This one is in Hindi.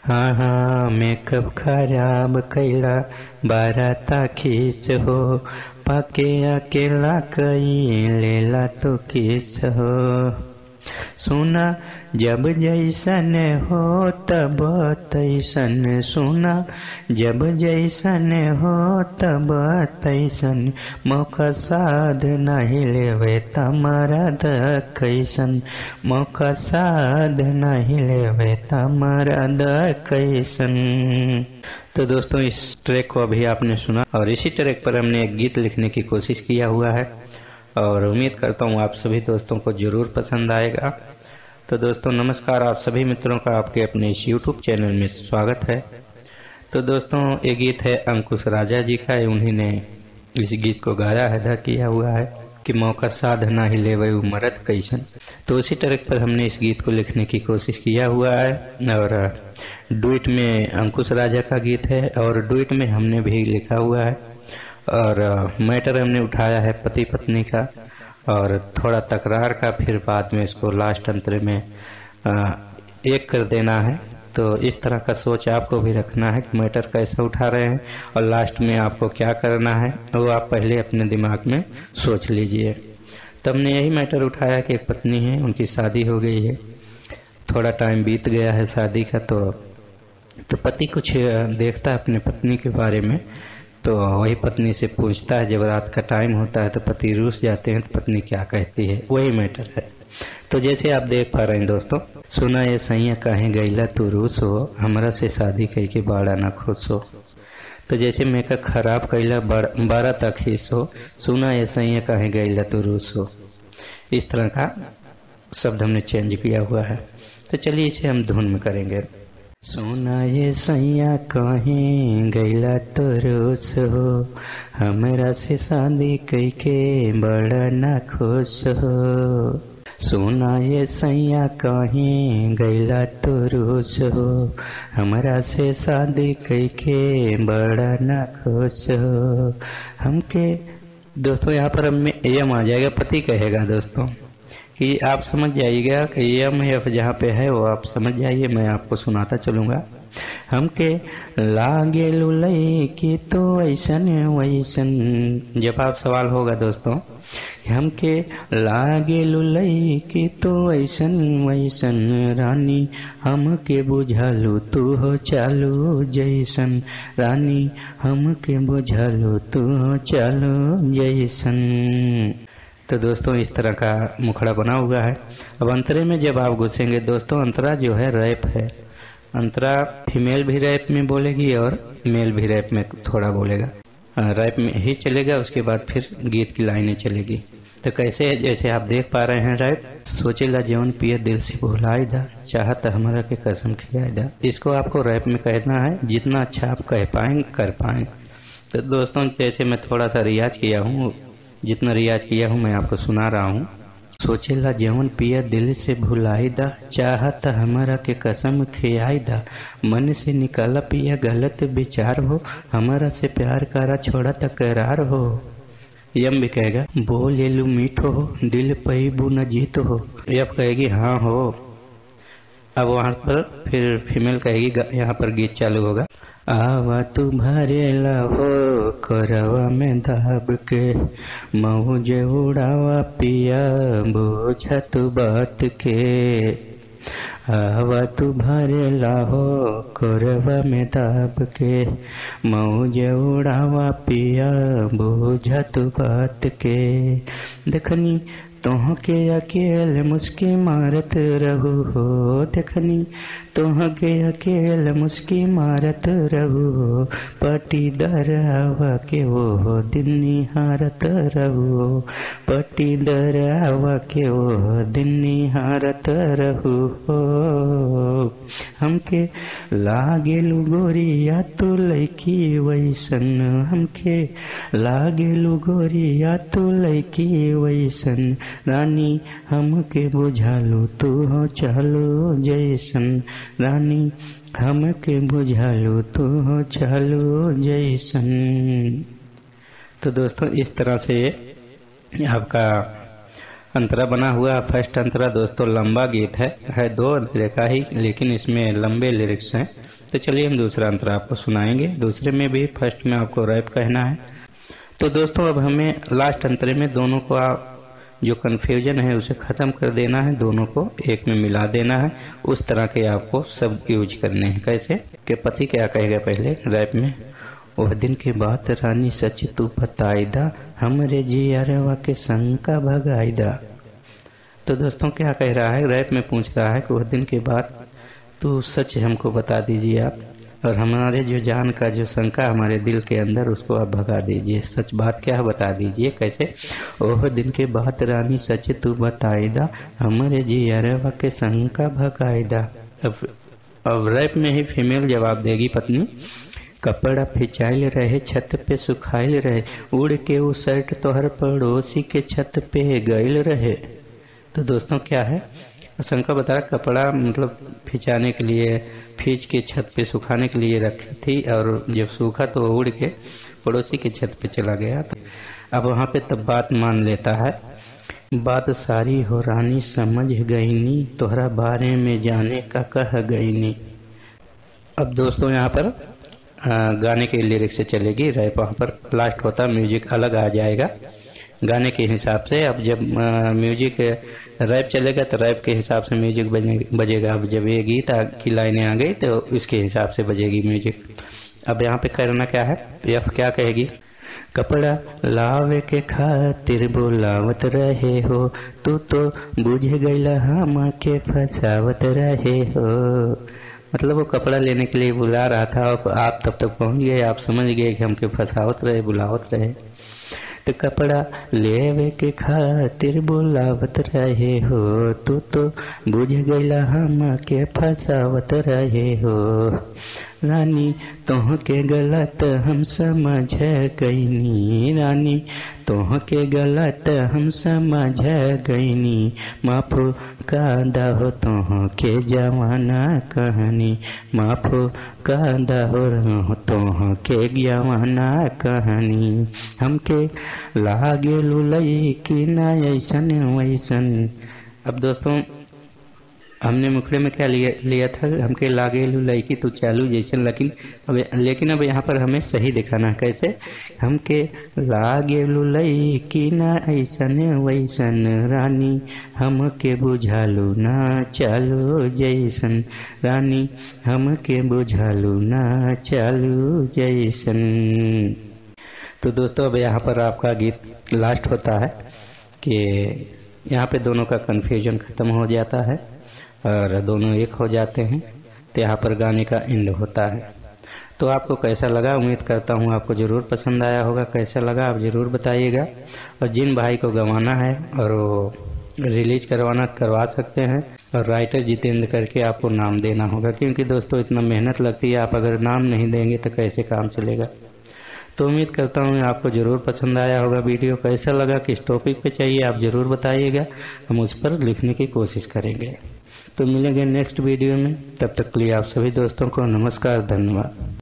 हाँ हाँ मेकअप खराब कैला बाराता खीस हो, पाके अकेला कई लेला तो किस हो। सुना जब जैसन हो तब तैसन, सुना जब जैसन हो तब तैसन, मौका साध नहीं लेवे तमारा द कैसन, मौका साध नहीं लेवे तमारा द कैसन। तो दोस्तों इस ट्रैक को अभी आपने सुना और इसी ट्रैक पर हमने एक गीत लिखने की कोशिश किया हुआ है और उम्मीद करता हूँ आप सभी दोस्तों को जरूर पसंद आएगा। तो दोस्तों नमस्कार, आप सभी मित्रों का आपके अपने इस YouTube चैनल में स्वागत है। तो दोस्तों ये गीत है अंकुश राजा जी का, उन्हीं ने इस गीत को गाया है, अदा किया हुआ है कि मौका साध ना ही ले वही मरद कैसन। तो उसी ट्रैक पर हमने इस गीत को लिखने की कोशिश किया हुआ है और डुएट में अंकुश राजा का गीत है और डुएट में हमने भी लिखा हुआ है और मैटर हमने उठाया है पति पत्नी का और थोड़ा तकरार का, फिर बाद में इसको लास्ट अंतर में एक कर देना है। तो इस तरह का सोच आपको भी रखना है कि मैटर कैसे उठा रहे हैं और लास्ट में आपको क्या करना है वो आप पहले अपने दिमाग में सोच लीजिए। तो हमने यही मैटर उठाया कि एक पत्नी है, उनकी शादी हो गई है, थोड़ा टाइम बीत गया है शादी का, तो पति कुछ देखता है अपने पत्नी के बारे में, तो वही पत्नी से पूछता है। जब रात का टाइम होता है तो पति रूस जाते हैं, तो पत्नी क्या कहती है, वही मैटर है। तो जैसे आप देख पा रहे हैं दोस्तों, सुना ये सैया काहे गईला तू रूस हो, हमरा से शादी कई के बाड़ा ना खुश हो। तो जैसे मेकअप खराब कैला बारा तक हिस्स हो, सुना ये सैया काहे गईला तू रूस हो, इस तरह का शब्द हमने चेंज किया हुआ है। तो चलिए इसे हम धुन में करेंगे। सुना ये सैया कहीं गैला तो रोस हो, हमरा से शादी कई के बड़ा ना खुश हो। सुना ये सैया कहीं गैला तो रोस हो, हमरा से शादी कई के बड़ा ना खुश हो। हमके दोस्तों यहाँ पर यम आ जाएगा, पति कहेगा दोस्तों कि आप समझ जाइएगा कि यम एफ जहाँ पे है वो आप समझ जाइए, मैं आपको सुनाता चलूँगा। हमके लागे लुलई की तो ऐसन वैसन, जब आप सवाल होगा दोस्तों, हमके लागे लुलई की तो ऐसन वैसन, रानी हमके बुझालू तू हो चालू जैसन, रानी हमके बुझालू तू हो चालू जैसन। तो दोस्तों इस तरह का मुखड़ा बना हुआ है। अब अंतरे में जब आप घुसेंगे दोस्तों, अंतरा जो है रैप है, अंतरा फीमेल भी रैप में बोलेगी और मेल भी रैप में थोड़ा बोलेगा, रैप में ही चलेगा, उसके बाद फिर गीत की लाइनें चलेगी। तो कैसे है, जैसे आप देख पा रहे हैं रैप, सोचेला जौन पिए दिल से भुलाई दा, चाहत हमरा के कसम खिलाई दा, इसको आपको रैप में कहना है, जितना अच्छा आप कह पाएंगे कर पाएंगे। तो दोस्तों जैसे मैं थोड़ा सा रियाज किया हूँ, जितना रियाज किया हूँ मैं आपको सुना रहा हूँ। सोचेला जवन पिया दिल से भुलाई दा, चाहत हमारा के कसम खियाई दा, मन से निकाला पिया गलत विचार हो, हमारा से प्यार करा छोड़ा तकरार हो। यम भी कहेगा बोले लू मीठो हो, दिल पैबू न जीत हो, यब कहेगी हाँ हो। अब वहाँ पर फिर फीमेल कहेगी, यहाँ पर गीत चालू होगा। आवा तू भरेला हो करवा में दाब के, मौज उड़ावा पिया बोझा तू बात के। आवा तू भरेला हो करवा में दाब के, मौज उड़ावा पिया बोझा तू बात के। देखनी तोह के अकेले मुस्की मारत रहू हो, देखनी तोह के अकेले मुस्की मारत रहू हो, पटीदार आवा के वो दिन निहारत रहू, पटीदार आवा के वो दिन निहारत रहू हो। हमके लागेलू गोरिया तू लैकी वैसन, हमके लागेलू गोरिया तू लैकी वैसन, रानी हमके बुझालू तू हो चालू जैसन, रानी हमके बुझालू तू हो चालू जैसन। तो दोस्तों इस तरह से आपका अंतरा बना हुआ। फर्स्ट अंतरा दोस्तों लंबा गीत है 2 अंतरे का ही, लेकिन इसमें लंबे लिरिक्स हैं। तो चलिए हम दूसरा अंतरा आपको सुनाएंगे। दूसरे में भी फर्स्ट में आपको रैप कहना है। तो दोस्तों अब हमें लास्ट अंतरे में दोनों को जो कन्फ्यूजन है उसे खत्म कर देना है, दोनों को एक में मिला देना है। उस तरह के आपको शब्द यूज करने हैं। कैसे कि पति क्या कहेगा पहले रैप में, वह दिन के बात रानी सच तू बताईदा, हमरे जियरवा के शंका भगाईदा। तो दोस्तों क्या कह रहा है, रैप में पूछ रहा है कि वह दिन के बाद तू सच हमको बता दीजिए आप, और हमारे जो जान का जो शंका हमारे दिल के अंदर उसको आप भगा दीजिए। सच बात क्या है बता दीजिए। कैसे, ओह दिन के बाद रानी सच तू बताईदा, हमारे जियरवा के शंका भगाईदा। अब रैप में ही फीमेल जवाब देगी पत्नी, कपड़ा फिचाइल रहे छत पे सुखाइल रहे, उड़ के वो शर्ट तो हर पड़ोसी के छत पे गइल रहे। तो दोस्तों क्या है, शंका बता रहा कपड़ा मतलब फिंचाने के लिए, फींच के छत पे सुखाने के लिए रखी थी, और जब सूखा तो उड़ के पड़ोसी के छत पे चला गया। तो अब वहाँ पे तब बात मान लेता है, बात सारी हो रानी समझ गईनी, तोहरा बारे में जाने का कह गईनी। अब दोस्तों यहाँ पर गाने के लिरिक्स से चलेगी, रैप वहाँ पर लास्ट होता, म्यूजिक अलग आ जाएगा गाने के हिसाब से। अब जब म्यूजिक रैप चलेगा तो रैप के हिसाब से म्यूजिक बजेगा। अब जब ये गीत की लाइनें आ गई तो इसके हिसाब से बजेगी म्यूजिक। अब यहाँ पे करना क्या है, यह क्या कहेगी, कपड़ा लावे के खातिर बुलावत रहे हो, तू तो बुझ गईला हम के फसावत रहे हो। मतलब वो कपड़ा लेने के लिए बुला रहा था और आप तब तक पहुंच गए, आप समझ गए कि हमके फसावत रहे, बुलावत रहे। तो कपड़ा लेवे के खातिर बुलावत रहे हो, तू तो बुझ गईला हम के फसावत रहे हो। रानी तोह के गलत हम समझ गईनी, रानी तोह के गलत हम समझ गईनी, माफो का दहो तोह के जवाना कहानी, माफो का दहो तोह के जवाना कहानी। हमके लागे लुलई कि ना ऐसन वैसन। अब दोस्तों हमने मुखड़े में क्या लिया था, हमके लागे लुलई की तू चालू जैसन, लेकिन अब यहाँ पर हमें सही दिखाना। कैसे, हमके लागे लुलई की ना ऐसन वैसन, रानी हमके बुझालू ना चालू जैसन, रानी हमके बुझालू ना चालू जैसन। तो दोस्तों अब यहाँ पर आपका गीत लास्ट होता है कि यहाँ पे दोनों का कन्फ्यूजन खत्म हो जाता है और दोनों एक हो जाते हैं। तो यहाँ पर गाने का एंड होता है। तो आपको कैसा लगा, उम्मीद करता हूँ आपको ज़रूर पसंद आया होगा। कैसा लगा आप ज़रूर बताइएगा। और जिन भाई को गवाना है और वो रिलीज करवा सकते हैं, और राइटर जितेंद्र करके आपको नाम देना होगा, क्योंकि दोस्तों इतना मेहनत लगती है, आप अगर नाम नहीं देंगे तो कैसे काम चलेगा। तो उम्मीद करता हूँ आपको ज़रूर पसंद आया होगा। वीडियो कैसा लगा, किस टॉपिक पे चाहिए आप ज़रूर बताइएगा, हम उस पर लिखने की कोशिश करेंगे। तो मिलेंगे नेक्स्ट वीडियो में, तब तक के लिए आप सभी दोस्तों को नमस्कार, धन्यवाद।